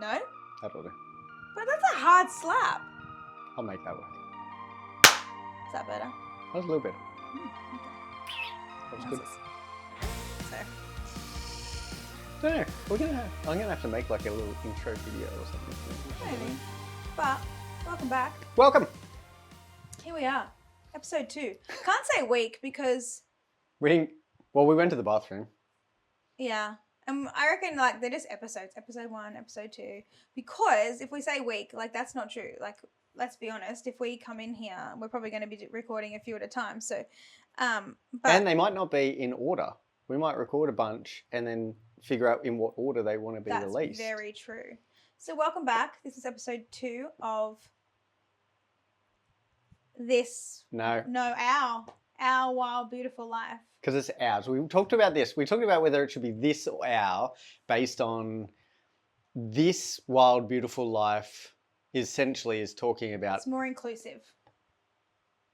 No? That'll do. But that's a hard slap. I'll make that work. Is that better? That was a little better. That was good. So, Don't know. I'm gonna have to make like a little intro video or something. maybe. But welcome back. Welcome. Here we are, episode 2. Can't say week because We went to the bathroom. yeah. I reckon like they're just episodes, episode 1, episode 2. Because if we say week, like that's not true. Like let's be honest, if we come in here, we're probably going to be recording a few at a time. So, but And they might not be in order. We might record a bunch and then figure out in what order they want to be released. That's very true. So welcome back. This is episode 2 of this. No, our wild, beautiful life. because it's ours. We talked about this. We talked about whether it should be this or our based on this wild, beautiful life essentially is talking about. It's more inclusive.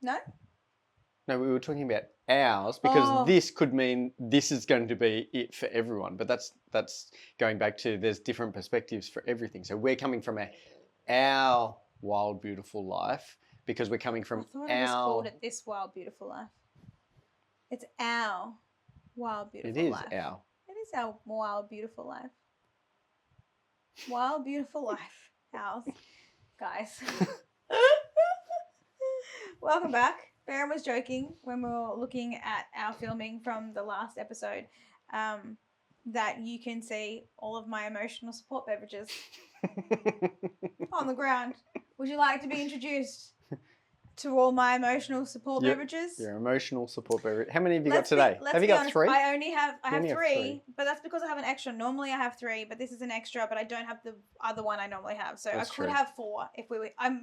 No? No, we were talking about ours because this could mean this is going to be it for everyone. But that's going back to there's different perspectives for everything. So we're coming from our wild, beautiful life because we're coming from I thought I just called it this wild, beautiful life. It's our wild, beautiful life. It is our. It is our wild, beautiful life. Wild, beautiful life. Ours. Guys. Welcome back. Baron was joking when we were looking at our filming from the last episode that you can see all of my emotional support beverages on the ground. Would you like to be introduced to all my emotional support beverages? Your emotional support beverage. How many have you got today? Have you got honest, 3? I have have 3, but that's because I have an extra. Normally I have 3, but this is an extra, but I don't have the other one I normally have. So That's I could true. have 4 if we were. I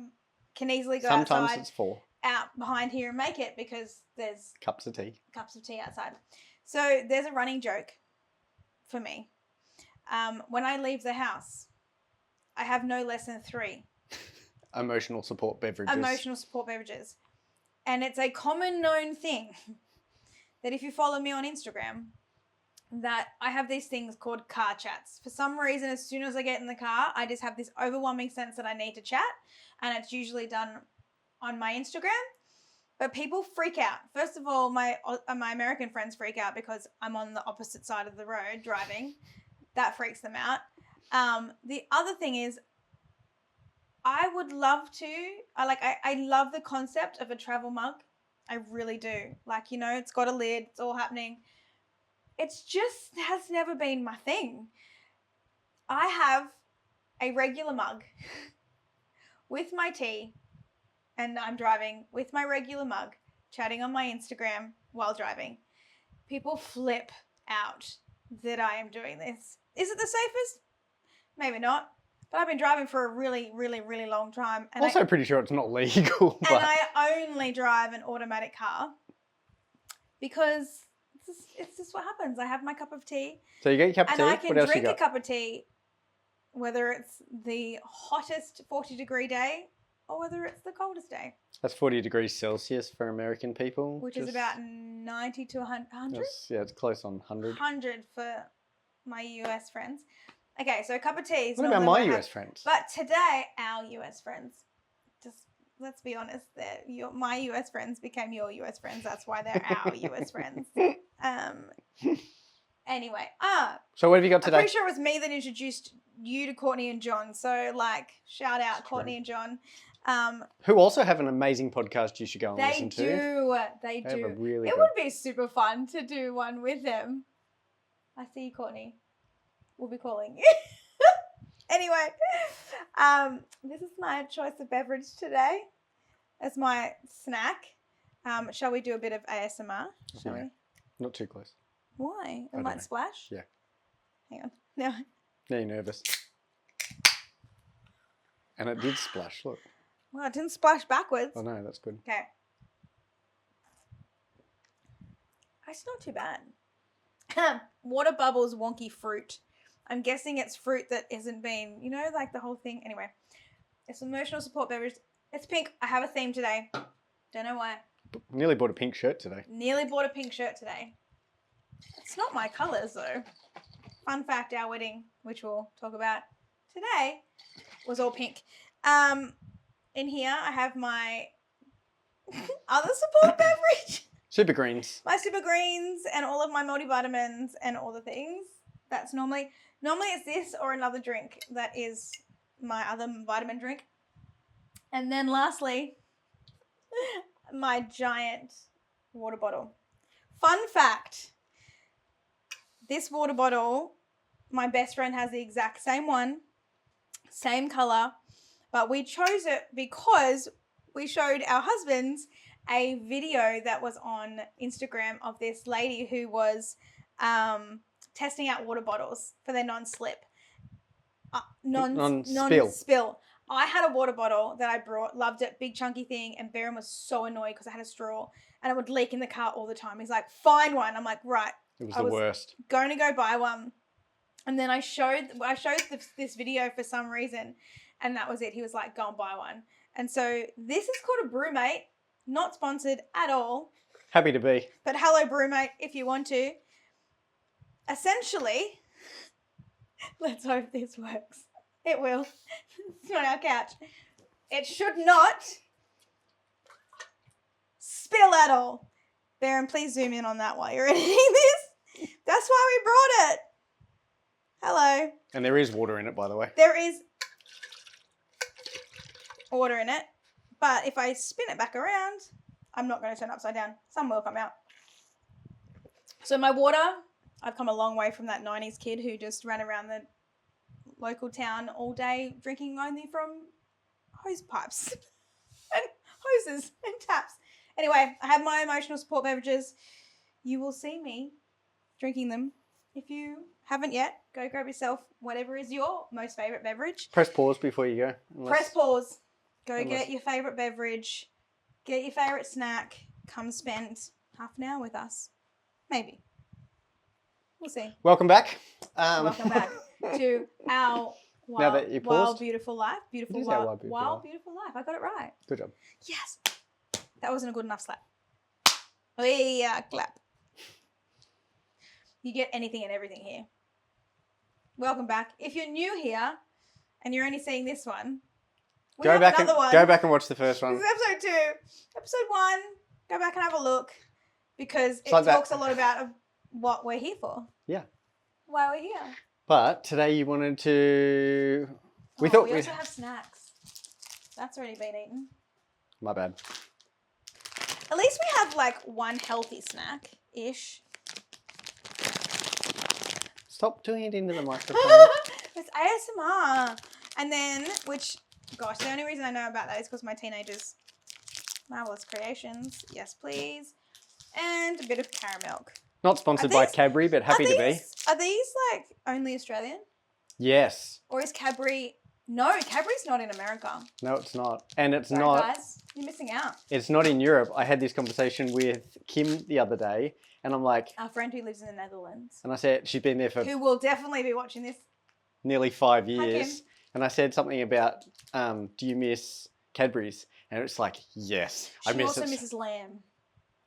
can easily go Sometimes outside, it's 4 out behind here and make it because there's cups of tea. cups of tea outside. So there's a running joke for me. When I leave the house, I have no less than 3 Emotional support beverages. emotional support beverages. And it's a common known thing that if you follow me on Instagram, that I have these things called car chats. For some reason, as soon as I get in the car, I just have this overwhelming sense that I need to chat. And it's usually done on my Instagram. But people freak out. First of all, my American friends freak out because I'm on the opposite side of the road driving. That freaks them out. The other thing is, I would love to, I love the concept of a travel mug. I really do. Like, you know, it's got a lid, it's all happening. It's just has never been my thing. I have a regular mug with my tea and I'm driving with my regular mug, chatting on my Instagram while driving. People flip out that I am doing this. Is it the safest? Maybe not. But I've been driving for a really, really, really long time. And also pretty sure it's not legal. But... And I only drive an automatic car because it's just what happens. I have my cup of tea. So you get your cup of tea. And I can what else drink you a got? cup of tea whether it's the hottest 40-degree day or whether it's the coldest day. That's 40 degrees Celsius for American people. Which is about 90 to 100? Yeah, it's close on 100. 100 for my US friends. Okay, so a cup of tea is What about my US friends? But today, our US friends, just let's be honest, my US friends became your US friends. That's why they're our US friends. Anyway, so what have you got today? I'm pretty sure it was me that introduced you to Courtney and John. So, like, shout out That's Courtney and John. Who also have an amazing podcast you should go and They listen to. They They have do. a really It good... would be super fun to do one with them. I see you, Courtney. We'll be calling you. Anyway, this is my choice of beverage today as my snack. Shall we do a bit of ASMR? Shall we? Not too close. Why? It don't might know. splash? Yeah. Hang on. No. Now you're nervous. And it did splash, look. Well, it didn't splash backwards. Oh no, that's good. Okay. It's not too bad. Water bubbles wonky fruit. I'm guessing it's fruit that isn't been, you know, like the whole thing. Anyway, it's emotional support beverage. It's pink. I have a theme today. Don't know why. Nearly bought a pink shirt today. Nearly bought a pink shirt today. It's not my colours though. Fun fact, our wedding, which we'll talk about today was all pink. In here I have my other support beverage. Super Greens. My Super Greens and all of my multivitamins and all the things. That's normally it's this or another drink that is my other vitamin drink. And then lastly, my giant water bottle. Fun fact, this water bottle, my best friend has the exact same one, same color, but we chose it because we showed our husbands a video that was on Instagram of this lady who was testing out water bottles for their non-slip. Non-spill. I had a water bottle that I brought, loved it, big chunky thing, and Baron was so annoyed because I had a straw and it would leak in the car all the time. He's like, find one. I'm like, right. It was the worst. Going to go buy one. And then I showed this video for some reason, and that was it. He was like, go and buy one. And so this is called a Brewmate, not sponsored at all. Happy to be. But hello, Brewmate, if you want to. Essentially, let's hope this works. It will. It's not our couch. It should not spill at all. Baron, please zoom in on that while you're editing this. That's why we brought it. Hello. And there is water in it, by the way. There is water in it. But if I spin it back around, I'm not going to turn it upside down. Some will come out. So my water, I've come a long way from that 90s kid who just ran around the local town all day drinking only from hose pipes and hoses and taps. Anyway, I have my emotional support beverages. You will see me drinking them. If you haven't yet, go grab yourself whatever is your most favourite beverage. Press pause before you go. Press pause. Go get your favourite beverage. Get your favourite snack. Come spend half an hour with us. Maybe. We'll see. Welcome back. Welcome back to our wild, beautiful life. Beautiful life. I got it right. Good job. Yes. That wasn't a good enough slap. Oh yeah, clap. You get anything and everything here. Welcome back. If you're new here and you're only seeing this one, Go back and watch the first one. This is episode 2. Episode 1, go back and have a look because it like talks a lot about what we're here for. Yeah. Why we're here. But today you wanted to... We also have snacks. That's already been eaten. My bad. At least we have like one healthy snack-ish. Stop doing it into the microphone. It's ASMR. And then, gosh, the only reason I know about that is because my teenagers, Marvelous Creations, yes please, and a bit of caramel. Not sponsored by Cadbury, but happy to be. Are these like only Australian? Yes. Or is Cadbury... No, Cadbury's not in America. No, it's not. And it's Sorry, not... guys, you're missing out. It's not in Europe. I had this conversation with Kim the other day, and I'm like... Our friend who lives in the Netherlands. And I said, she's been there for... Who will definitely be watching this. Nearly 5 years. Hi, Kim. And I said something about, do you miss Cadbury's? And it's like, yes, I miss it. She also misses lamb.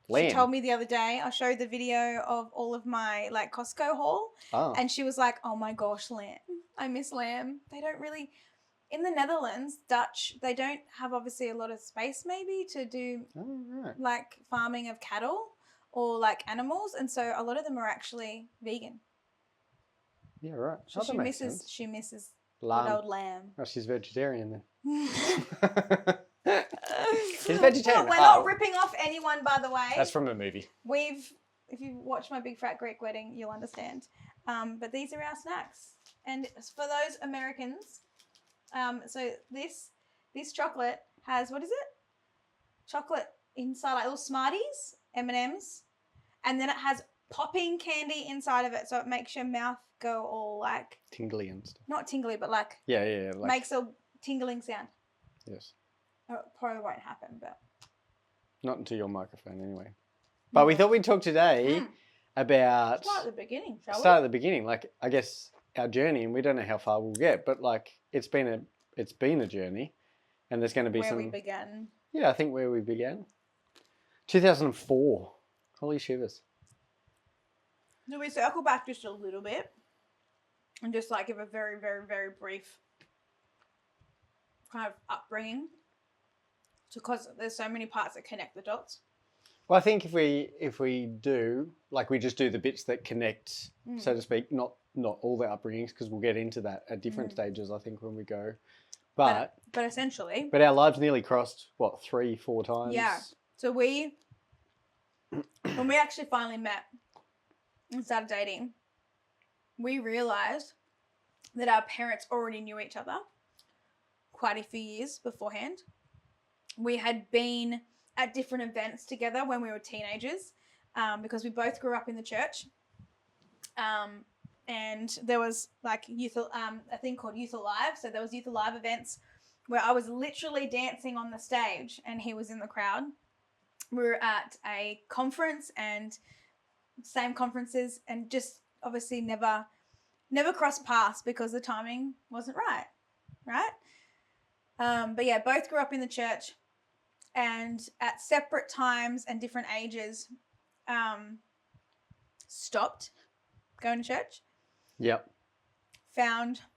Lamb? She told me the other day, I showed the video of all of my like Costco haul. Oh. And she was like, oh my gosh, lamb. I miss lamb. They don't really, in the Netherlands, Dutch, they don't have obviously a lot of space maybe to do like farming of cattle or like animals. And so a lot of them are actually vegan. Yeah, right. So she misses lamb. Good old lamb. Oh, she's vegetarian then. She's vegetarian. We're not ripping off anyone, by the way. That's from the movie. If you watch My Big Fat Greek Wedding, you'll understand. But these are our snacks. And for those Americans, so this chocolate has, what is it? Chocolate inside, like little Smarties, M&Ms. And then it has popping candy inside of it. So it makes your mouth go all like... tingly and stuff. Not tingly, but like... Yeah. Like, makes a tingling sound. Yes. Oh, it probably won't happen, but... Not into your microphone anyway. But we thought we'd talk today about... Start at the beginning, shall we? Start at the beginning. Like, I guess our journey, and we don't know how far we'll get, but like, it's been a journey, and there's going to be where we began. Yeah, I think where we began. 2004. Holy shivers. Do we circle back just a little bit and just like give a very, very, very brief kind of upbringing, because there's so many parts that connect the dots. Well, I think if we do, like, we just do the bits that connect, so to speak, not all the upbringings, because we'll get into that at different stages, I think, when we go. But essentially, our lives nearly crossed, what, 3-4 times? Yeah. So when we actually finally met and started dating, we realized that our parents already knew each other quite a few years beforehand. We had been at different events together when we were teenagers, because we both grew up in the church. And there was like a thing called Youth Alive. So there was Youth Alive events where I was literally dancing on the stage and he was in the crowd. We were at a conference, and same conferences, and just obviously never crossed paths because the timing wasn't right? But yeah, both grew up in the church, and at separate times and different ages, stopped going to church. Yep.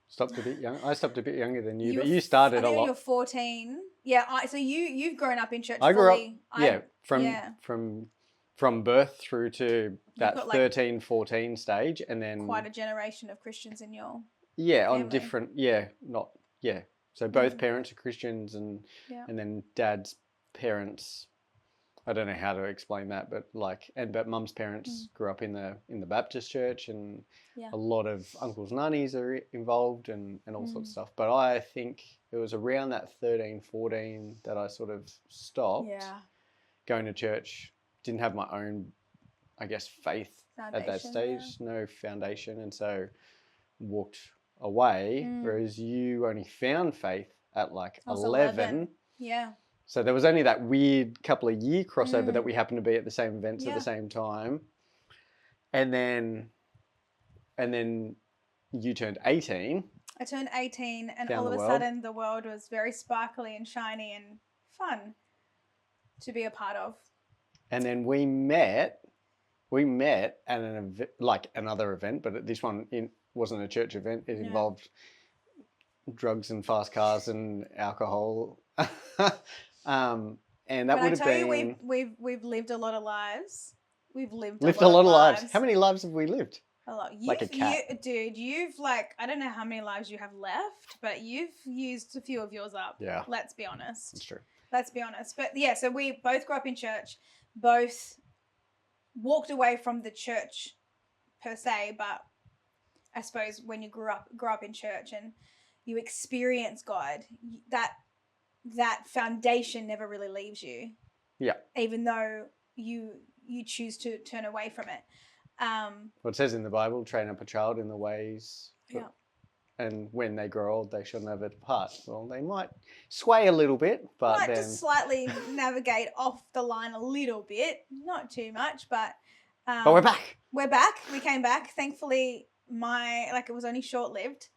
Stopped a bit young. I stopped a bit younger than you, but you started a lot. You were 14. Yeah, so you've grown up in church. I grew up. From birth through to that 13, 14 stage, and then quite a generation of Christians in your family. on different So both parents are Christians, and then dad's parents. I don't know how to explain that, but but mum's parents grew up in the Baptist church, and a lot of uncles and aunties are involved, and all sorts of stuff. But I think it was around that 13, 14 that I sort of stopped going to church. Didn't have my own, I guess, faith at that stage, no foundation, and so walked away. Whereas you only found faith at like 11. Yeah. So there was only that weird couple of year crossover that we happened to be at the same events at the same time. And then you turned 18. I turned 18, and all of a sudden the world was very sparkly and shiny and fun to be a part of. And then we met at another event, but this one wasn't a church event. It involved drugs and fast cars and alcohol. And that would have been. We've lived a lot of lives. We've lived a lot of lives. How many lives have we lived? A lot. Like a cat. You've I don't know how many lives you have left, but you've used a few of yours up. Yeah. Let's be honest. That's true. Let's be honest. But yeah, so we both grew up in church, both walked away from the church per se, but I suppose when you grew up in church and you experience God, that foundation never really leaves you. Yeah. Even though you choose to turn away from it. Well, it says in the Bible, train up a child in the ways. Yeah. And when they grow old, they shall never depart. Well, they might sway a little bit, but might just slightly navigate off the line a little bit, not too much, but we're back. We're back. We came back. Thankfully, it was only short-lived.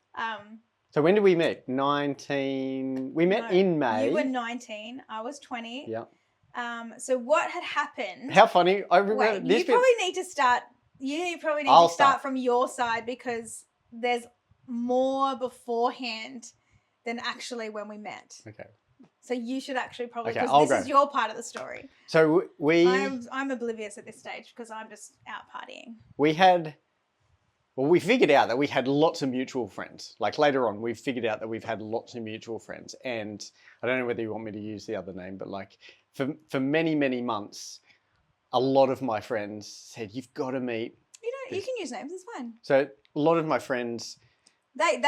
So when did we meet? 19. We met in May. You were 19. I was 20. Yeah. So what had happened? How funny! I remember this. You probably need to start. You probably need to start from your side, because there's more beforehand than actually when we met. Okay. So you should actually probably, because this is your part of the story. So I'm oblivious at this stage because I'm just out partying. We figured out that we had lots of mutual friends. Like later on, we figured out that we've had lots of mutual friends. And I don't know whether you want me to use the other name, but for many, many months, a lot of my friends said, you've got to meet. You can use names, it's fine. So a lot of my friends. They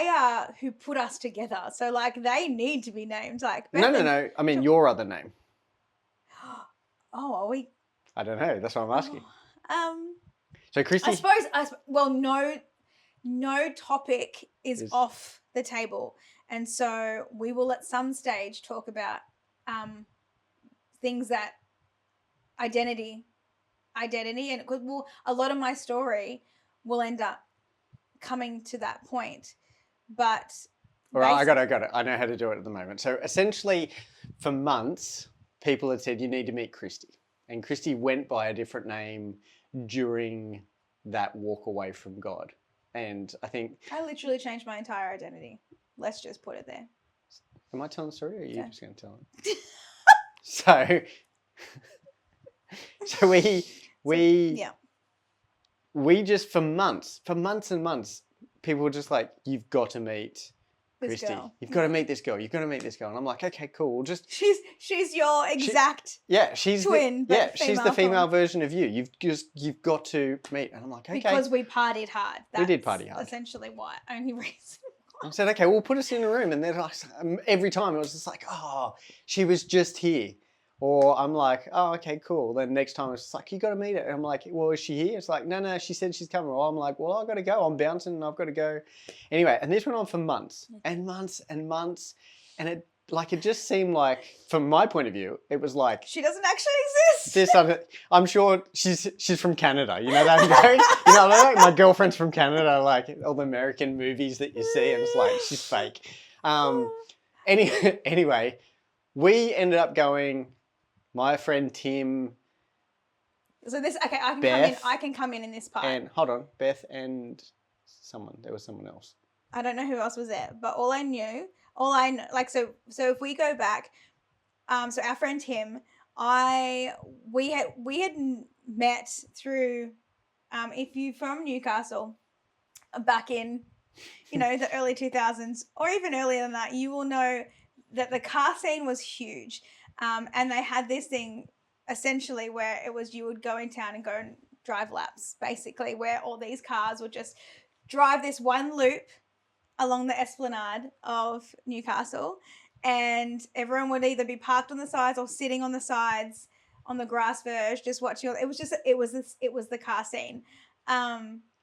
are who put us together. So they need to be named. No. I mean your other name. Oh, are we? I don't know. That's what I'm asking. So Christy. I suppose. No topic is off the table, and so we will at some stage talk about things that identity, and a lot of my story will end up coming to that point, but all right, I got it. I know how to do it at the moment. So essentially, for months, people had said you need to meet Christy, and Christy went by a different name during that walk away from God. And I think I literally changed my entire identity. Let's just put it there. Am I telling the story or are you Okay. just going to tell it? So Yeah. we just for months and months, people were just like, you've got to meet This Christy. girl. You've got to meet this girl. You've got to meet this girl. And I'm like, okay, cool. We'll just She's your exact she's twin, but she's the female twin. version of you. You've got to meet. And I'm like, okay. Because we partied hard. We did party hard. Essentially why. Only reason. I said, okay, well, put us in a room. And then every time it was just like, oh, she was just here. Or I'm like, oh, okay, cool. Then next time it's just like, you got to meet her. And I'm like, well, is she here? It's like, no, she said she's coming. Or I'm like, well, I've got to go. I'm bouncing and I've got to go. Anyway, and this went on for months and months and months. And it just seemed like, from my point of view, it was like, she doesn't actually exist. I'm sure she's from Canada. You know that? You know, like my girlfriend's from Canada, like all the American movies that you see, and it's like, she's fake. Anyway, we ended up going, my friend Tim. So this, okay, I can come in this part. And hold on, Beth and there was someone else. I don't know who else was there, but all I know, like, so if we go back, so our friend Tim, we had met through, if you're from Newcastle, back in, the early 2000s, or even earlier than that, you will know that the car scene was huge. And they had this thing essentially where it was, you would go in town and go and drive laps, basically, where all these cars would just drive this one loop along the esplanade of Newcastle, and everyone would either be parked on the sides or sitting on the sides on the grass verge just watching. It was the car scene.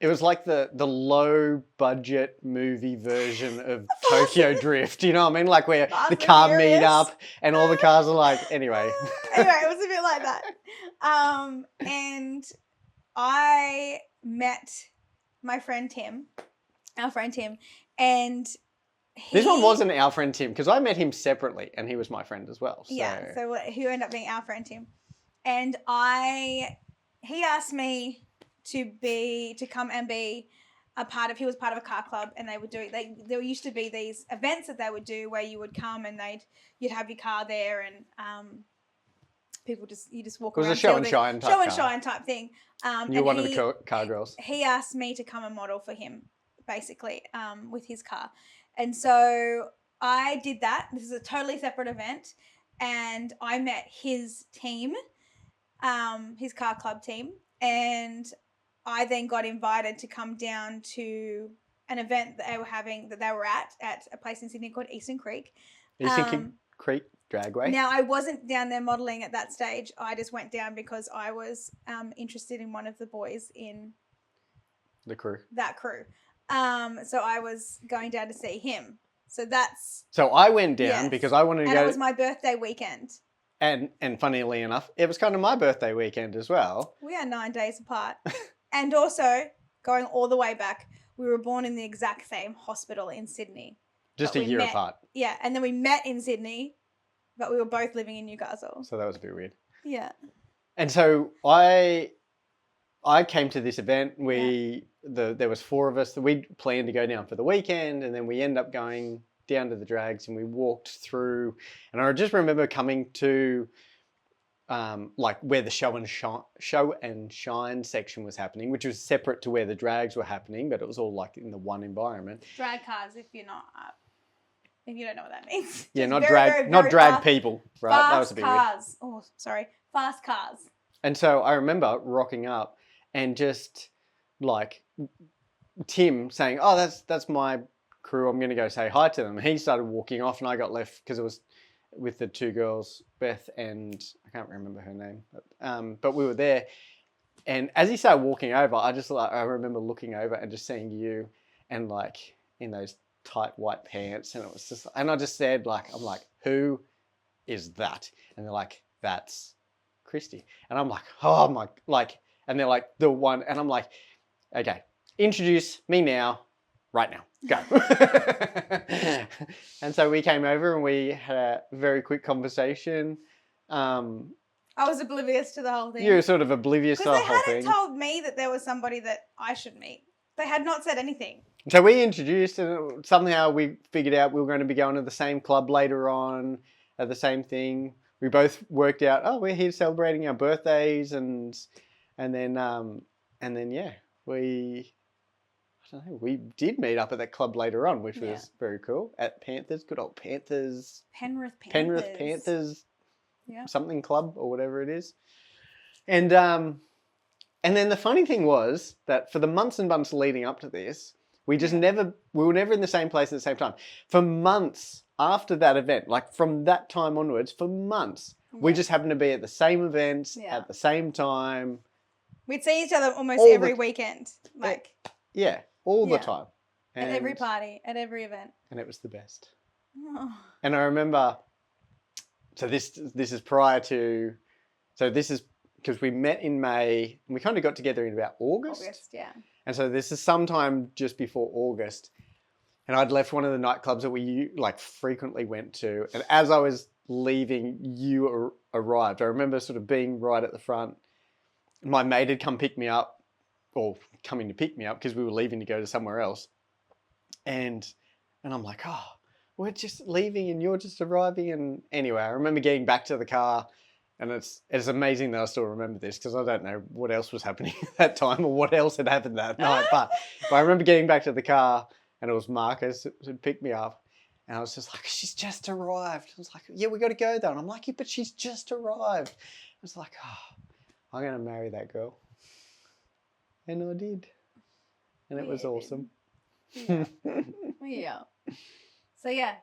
It was like the low budget movie version of Tokyo Drift. You know what I mean? Like where the car meet up and all the cars are like, anyway. Anyway, it was a bit like that. And I met our friend Tim, and this one wasn't our friend Tim, because I met him separately and he was my friend as well. So. Yeah, so who ended up being our friend Tim. And he asked me to come and be he was part of a car club, and they would do, there used to be these events that they would do where you would come and you'd have your car there, and people you just walk around. It was a show and shine type thing. You're one of the car girls. He asked me to come and model for him, basically, with his car. And so I did that. This is a totally separate event. And I met his team, his car club team. And I then got invited to come down to an event that they were at a place in Sydney called Eastern Creek. Creek Dragway. Now, I wasn't down there modelling at that stage. I just went down because I was interested in one of the boys in the crew. That crew. So I was going down to see him. So I went down because I wanted to go. And it was my birthday weekend. And funnily enough, it was kind of my birthday weekend as well. We are 9 days apart. And also, going all the way back, we were born in the exact same hospital in Sydney. Just a year apart. Yeah, and then we met in Sydney, but we were both living in Newcastle. So that was a bit weird. Yeah. And so I came to this event. There was 4 of us. We planned to go down for the weekend, and then we end up going down to the drags, and we walked through. And I just remember coming to like where the show and shine section was happening, which was separate to where the drags were happening, but it was all like in the one environment. Drag cars, if you don't know what that means. Yeah, not drag people, right? That was a bit cars. Weird. Oh, sorry, fast cars. And so I remember rocking up and just like Tim saying, "Oh, that's my crew. I'm going to go say hi to them." He started walking off, and I got left because it was with the 2 girls, Beth and I can't remember her name, but we were there. And as he started walking over, I remember looking over and just seeing you, and like in those tight white pants, and it was just, and I just said I'm like, who is that? And they're like, that's Christy. And I'm like, oh my, and they're like, the one, and I'm like, okay, introduce me now. Right now, go. And so we came over and we had a very quick conversation. I was oblivious to the whole thing. You were sort of oblivious to the whole thing. Because they hadn't told me that there was somebody that I should meet. They had not said anything. So we introduced, and somehow we figured out we were going to be going to the same club later on at the same thing. We both worked out, oh, we're here celebrating our birthdays, and then yeah, I don't know, we did meet up at that club later on, which was very cool at Panthers, good old Panthers, Penrith Panthers, yeah, something club or whatever it is, and then the funny thing was that for the months and months leading up to this, we were never in the same place at the same time. For months after that event, like from that time onwards, for months, we just happened to be at the same events at the same time. We'd see each other almost every weekend. Like all the time. And at every party, at every event. And it was the best. Oh. And I remember, so this is prior to, so this is because we met in May and we kind of got together in about August. And so this is sometime just before August. And I'd left one of the nightclubs that we like frequently went to. And as I was leaving, you arrived. I remember sort of being right at the front. My mate had come pick me up, or coming to pick me up because we were leaving to go to somewhere else. And I'm like, oh, we're just leaving and you're just arriving. And anyway, I remember getting back to the car. And it's amazing that I still remember this because I don't know what else was happening at that time or what else had happened that night. But I remember getting back to the car and it was Marcus who picked me up. And I was just like, she's just arrived. I was like, yeah, we got to go though. And I'm like, yeah, but she's just arrived. I was like, oh, I'm going to marry that girl. And I did. And it was awesome. Yeah. So, yeah.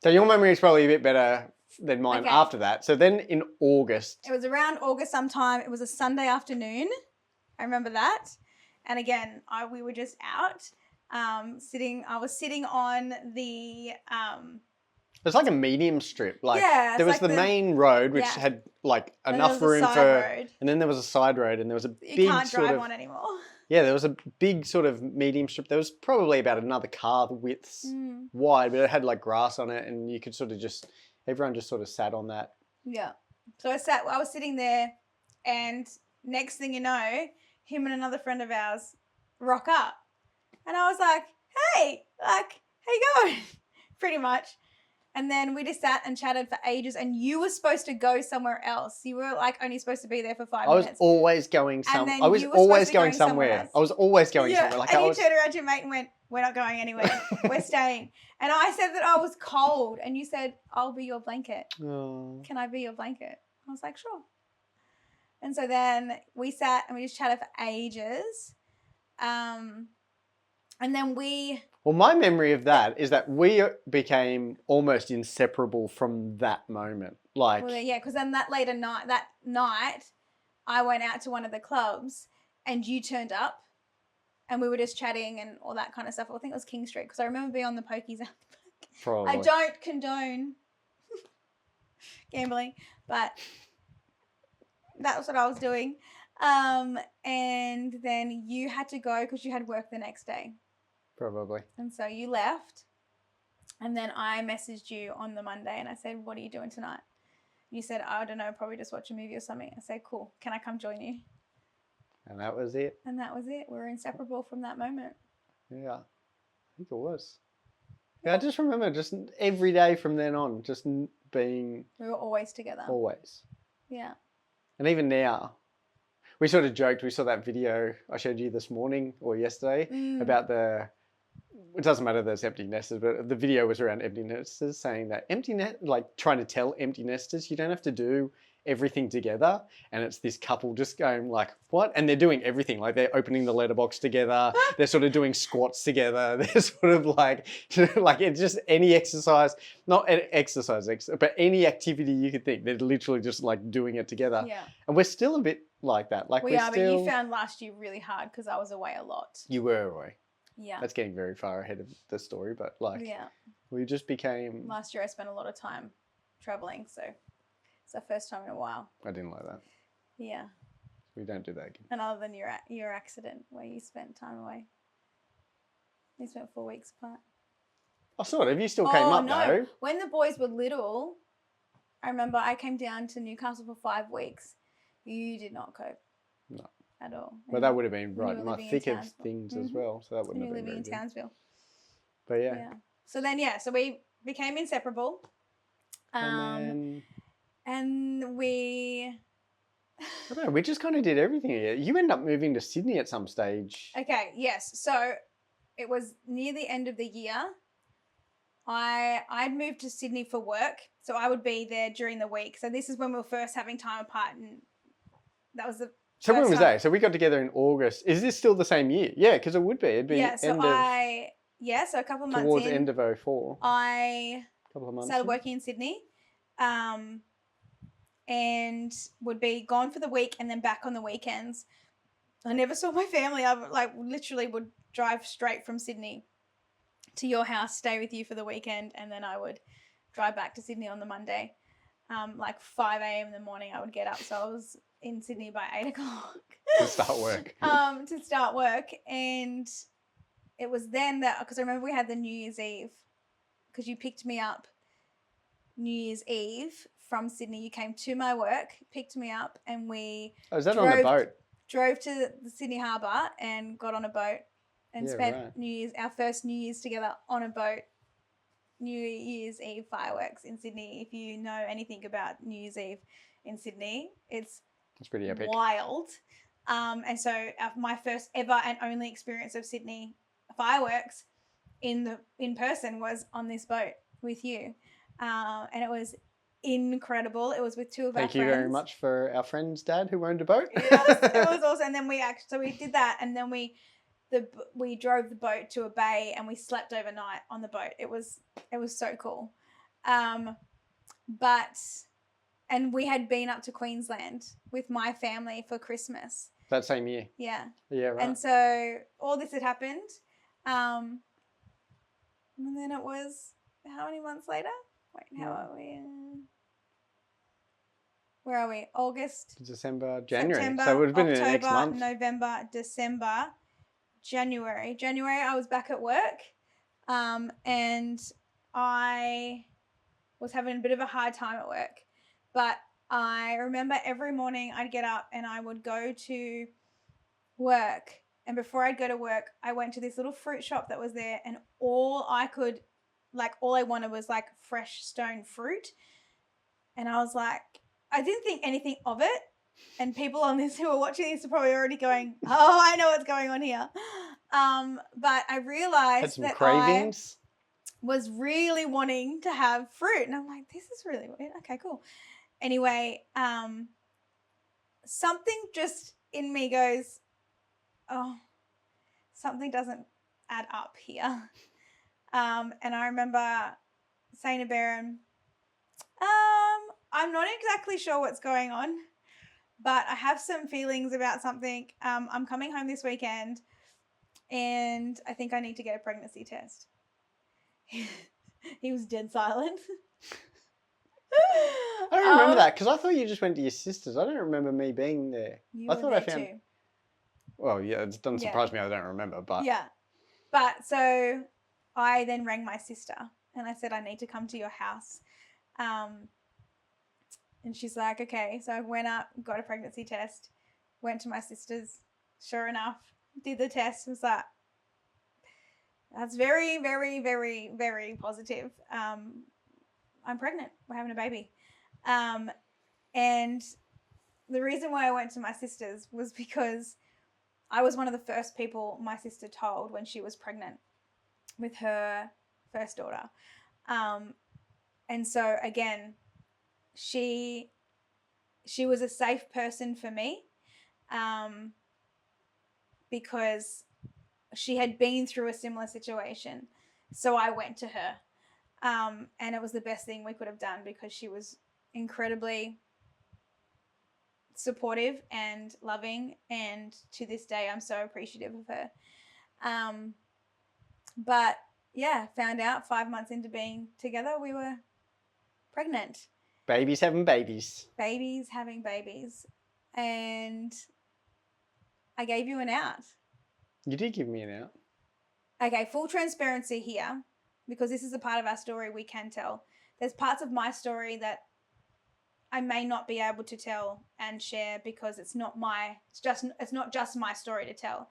So your memory is probably a bit better than mine after that. So then in August. It was around August sometime. It was a Sunday afternoon. I remember that. And again, we were just out I was sitting on the... It's like a medium strip. Like there was like the main road, which had like enough room for... Road. And then there was a side road and there was a big You can't drive on anymore. Yeah, there was a big sort of medium strip. There was probably about another car widths wide, but it had like grass on it and you could sort of everyone just sort of sat on that. Yeah. So I was sitting there and next thing you know, him and another friend of ours rock up. And I was like, hey, like, how you going? Pretty much. And then we just sat and chatted for ages and you were supposed to go somewhere else. You were like only supposed to be there for 5 minutes. I was always going somewhere. I was always going somewhere. Like and you turned around to your mate and went, we're not going anywhere. We're staying. And I said that I was cold and you said, I'll be your blanket. Oh. Can I be your blanket? I was like, sure. And so then we sat and we just chatted for ages. And then Well, my memory of that is that we became almost inseparable from that moment. Like, well, yeah, because then that night, I went out to one of the clubs and you turned up and we were just chatting and all that kind of stuff. I think it was King Street because I remember being on the pokies out the back. Probably. I don't condone gambling, but that was what I was doing. And then you had to go because you had work the next day. Probably. And so you left. And then I messaged you on the Monday and I said, what are you doing tonight? You said, I don't know, probably just watch a movie or something. I said, cool. Can I come join you? And that was it. And that was it. We were inseparable from that moment. Yeah. I think it was. Yeah, I just remember just every day from then on, just being... We were always together. Always. Yeah. And even now, we sort of joked, we saw that video I showed you this morning or yesterday about it doesn't matter there's empty nesters, but the video was around empty nesters saying that trying to tell empty nesters you don't have to do everything together. And it's this couple just going like, what? And they're doing everything. Like they're opening the letterbox together. They're sort of doing squats together. They're sort of like it's just any exercise, not exercise, but any activity you could think. They're literally just like doing it together. Yeah. And we're still a bit like that. Like we are, but you found last year really hard because I was away a lot. You were away. Yeah. That's getting very far ahead of the story, but we just became... Last year I spent a lot of time traveling, so it's our first time in a while. I didn't like that. Yeah. We don't do that again. And other than your accident where you spent time away. You spent 4 weeks apart. Oh, sort of. You still came up though. When the boys were little, I remember I came down to Newcastle for 5 weeks. You did not cope. No. at all. Well, that would have been when you right were in my living in thick of Townsville. things as Mhm. well. So that When wouldn't you were have been living very in good. Townsville. But yeah. Yeah. So then, so we became inseparable. And then, And we... I don't know, we just kind of did everything here. You end up moving to Sydney at some stage. Okay, yes. So it was near the end of the year. I'd moved to Sydney for work, so I would be there during the week. So this is when we were first having time apart, and that was the So when first was time. that? So we got together in August. Is this still the same year? Yeah, because it would be. It'd be Yeah, so end of, so a couple of months towards in, end of 04. I Couple of months. started working in Sydney, and would be gone for the week and then back on the weekends. I never saw my family. I literally would drive straight from Sydney to your house, stay with you for the weekend, and then I would drive back to Sydney on the Monday. 5 a.m. in the morning, I would get up, so I was in Sydney by 8 o'clock To start work. to start work, and it was then that, because I remember we had the New Year's Eve, because you picked me up New Year's Eve from Sydney. You came to my work, picked me up, and we Oh, is that on the boat? drove to the Sydney Harbour and got on a boat and spent right. our first New Year's together on a boat. New Year's Eve fireworks in Sydney. If you know anything about New Year's Eve in Sydney, it's pretty epic. Wild. And so my first ever and only experience of Sydney fireworks in person was on this boat with you. And it was incredible. It was with two of our friends. Thank you very much for our friend's dad who owned a boat. Yes, it was awesome. And then we did that, and then we drove the boat to a bay and we slept overnight on the boat. It was so cool. And we had been up to Queensland with my family for Christmas. That same year. Yeah. Yeah, right. And so all this had happened. And then it was how many months later? Wait, how are we? Where are we? August, December, January. September, so it would have been October, in the next month. November, December, January. January, I was back at work, and I was having a bit of a hard time at work. But I remember every morning I'd get up and I would go to work. And before I'd go to work, I went to this little fruit shop that was there, and all I wanted was like fresh stone fruit. And I was like, I didn't think anything of it. And people on this who are watching this are probably already going, oh, I know what's going on here. But I realized that cravings. I was really wanting to have fruit. And I'm like, this is really weird. Okay, cool. Anyway, something just in me goes, oh, something doesn't add up here. And I remember saying to Baron, I'm not exactly sure what's going on, but I have some feelings about something. I'm coming home this weekend, and I think I need to get a pregnancy test. He was dead silent. I don't remember that, because I thought you just went to your sister's. I don't remember me being there. I thought I found. Too. Well, yeah, it doesn't surprise me. I don't remember, but yeah. But so I then rang my sister and I said I need to come to your house. And she's like, okay. So I went up, got a pregnancy test, went to my sister's. Sure enough, did the test. Was like, that's very, very, very, very positive. I'm pregnant. We're having a baby. And the reason why I went to my sister's was because I was one of the first people my sister told when she was pregnant with her first daughter. And so again, she was a safe person for me, because she had been through a similar situation. So I went to her. And it was the best thing we could have done, because she was incredibly supportive and loving, and to this day I'm so appreciative of her. But yeah, found out 5 months into being together we were pregnant. Babies having babies. Babies having babies. And I gave you an out. You did give me an out. Okay, full transparency here, because this is a part of our story we can tell. There's parts of my story that I may not be able to tell and share because it's not just my story to tell.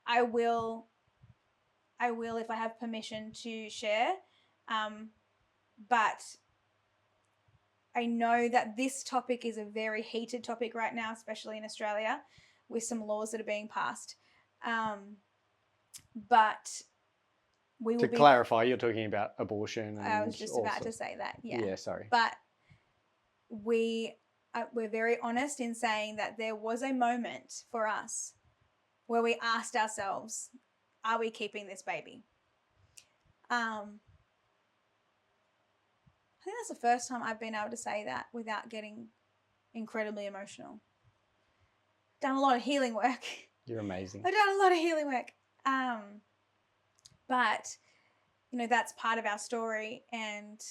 I will if I have permission to share. But I know that this topic is a very heated topic right now, especially in Australia, with some laws that are being passed. But we will To clarify, you're talking about abortion. And I was just about to say that. Yeah. Yeah, sorry. But we're very honest in saying that there was a moment for us where we asked ourselves, are we keeping this baby? I think that's the first time I've been able to say that without getting incredibly emotional. Done a lot of healing work. You're amazing. I've done a lot of healing work. But, you know, that's part of our story, and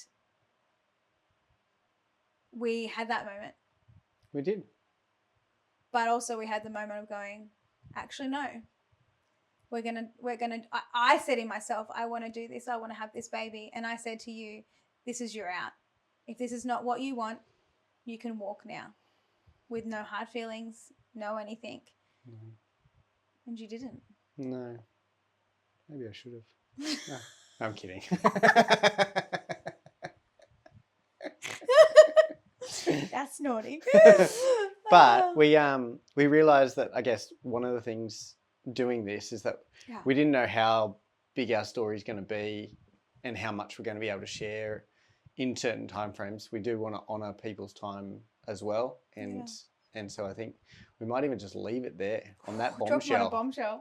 we had that moment. We did. But also we had the moment of going, actually, no. We're gonna I said in myself, I want to do this, I want to have this baby. And I said to you, this is your out. If this is not what you want, you can walk now. With no hard feelings, no anything. No. And you didn't. No. Maybe I should have. No, I'm kidding. That's naughty. But we realized that, I guess, one of the things doing this is that we didn't know how big our story is going to be and how much we're going to be able to share in certain timeframes. We do want to honour people's time as well, and so I think we might even just leave it there on that bombshell.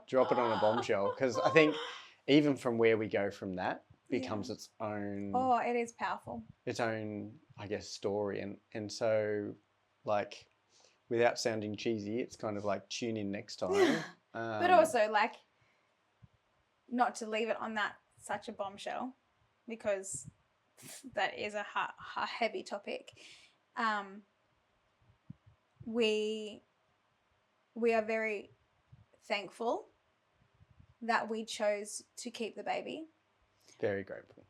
Drop it on a bombshell, because I think even from where we go from that becomes its own. Oh, it is powerful. Its own, I guess, story, and so, like, without sounding cheesy, it's kind of like, tune in next time. But also, like, not to leave it on that such a bombshell, because that is a heavy topic. We are very thankful that we chose to keep the baby. Very grateful.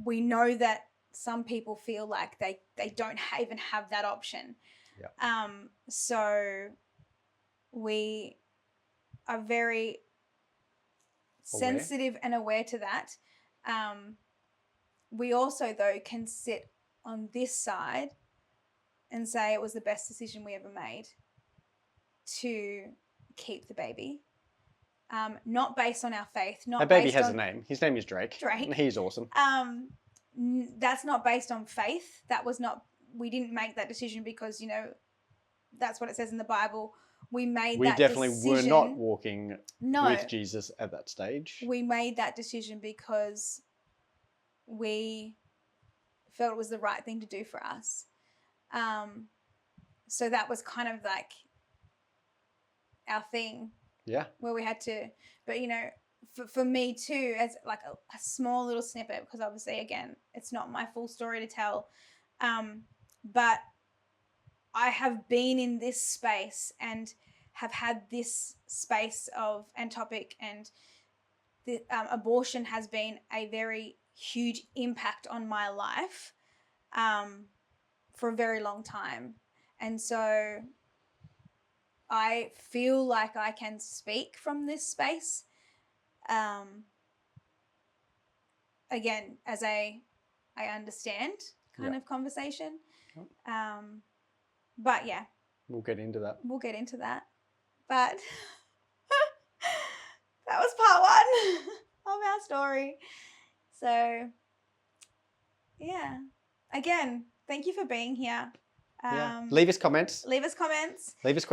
We know that some people feel like they don't even have that option. Yeah. So we are very sensitive and aware to that. We also, though, can sit on this side and say it was the best decision we ever made to keep the baby. Not based on our faith. That baby has a name. His name is Drake. He's awesome. That's not based on faith. We didn't make that decision because, you know, that's what it says in the Bible. We definitely were not walking with Jesus at that stage. We made that decision because we felt it was the right thing to do for us. So that was kind of like our thing. Yeah. Where we had to, but, you know, for me too, as like a small little snippet, because obviously, again, it's not my full story to tell. But I have been in this space and have had this space and topic, and the abortion has been a very huge impact on my life for a very long time. And so I feel like I can speak from this space. Again, as I understand kind of conversation. But yeah. We'll get into that. But that was part one of our story. So yeah. Again, thank you for being here. Leave us comments. Leave us questions. Ask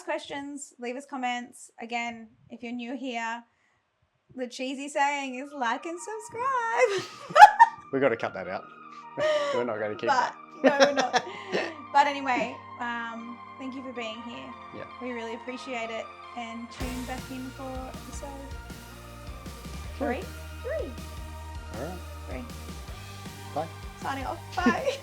questions. Leave us comments. Again, if you're new here, the cheesy saying is like and subscribe. We've got to cut that out. We're not going to keep that. No, we're not. But anyway, thank you for being here. Yeah. We really appreciate it. And tune back in for episode 3. All right. 3. Bye. Signing off. Bye.